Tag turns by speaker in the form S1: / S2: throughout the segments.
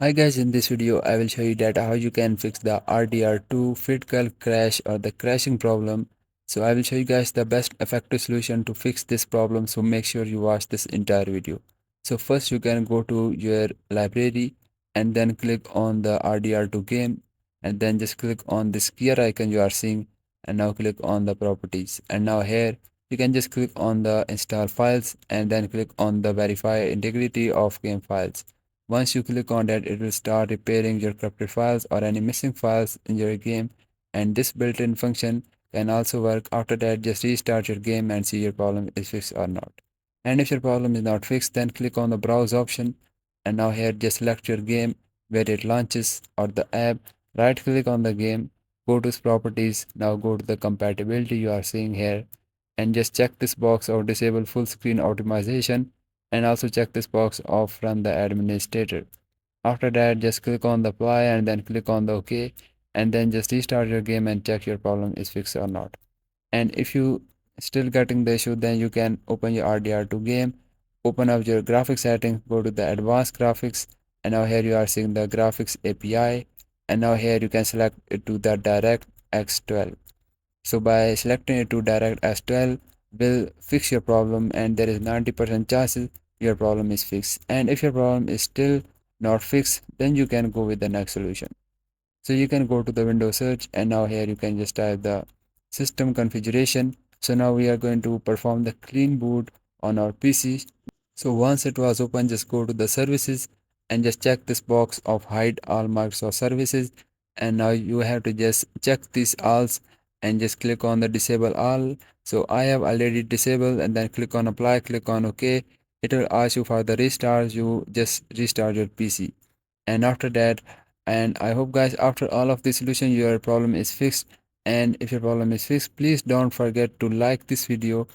S1: Hi guys, in this video I will show you that how you can fix the Rdr2 Fitgirl crash or the crashing problem. So I will show you guys the best effective solution to fix this problem, so make sure you watch this entire video. So first you can go to your library and then click on the Rdr2 game and then just click on this gear icon you are seeing, and now click on the properties, and now here you can just click on the install files and then click on the verify integrity of game files. Once you click on that, it will start repairing your corrupted files or any missing files in your game, and this built-in function can also work. After that, just restart your game and see your problem is fixed or not. And if your problem is not fixed, then click on the browse option, and now here just select your game where it launches or the app. Right click on the game, go to properties, now go to the compatibility you are seeing here, and just check this box of disable full screen optimization, and also check this box of run the administrator. After that, just click on the apply and then click on the OK, and then just restart your game and check your problem is fixed or not. And if you still getting the issue, then you can open your Rdr2 game, open up your graphics settings, go to the advanced graphics, and now here you are seeing the graphics API, and now here you can select it to the direct x12. So by selecting it to direct S12 will fix your problem, and there is 90% chances your problem is fixed. And if your problem is still not fixed, then you can go with the next solution. So you can go to the Windows search, and now here you can just type the system configuration. So now we are going to perform the clean boot on our PC. So once it was open, just go to the services and just check this box of hide all Microsoft services. And now you have to just check these alls and just click on the disable all. So I have already disabled, and then click on apply, click on OK. It will ask you for the restart. You just restart your PC. And after that, and I hope guys, after all of this solution, your problem is fixed. And if your problem is fixed, please don't forget to like this video,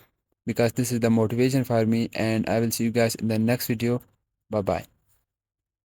S1: because this is the motivation for me, and I will see you guys in the next video. Bye bye.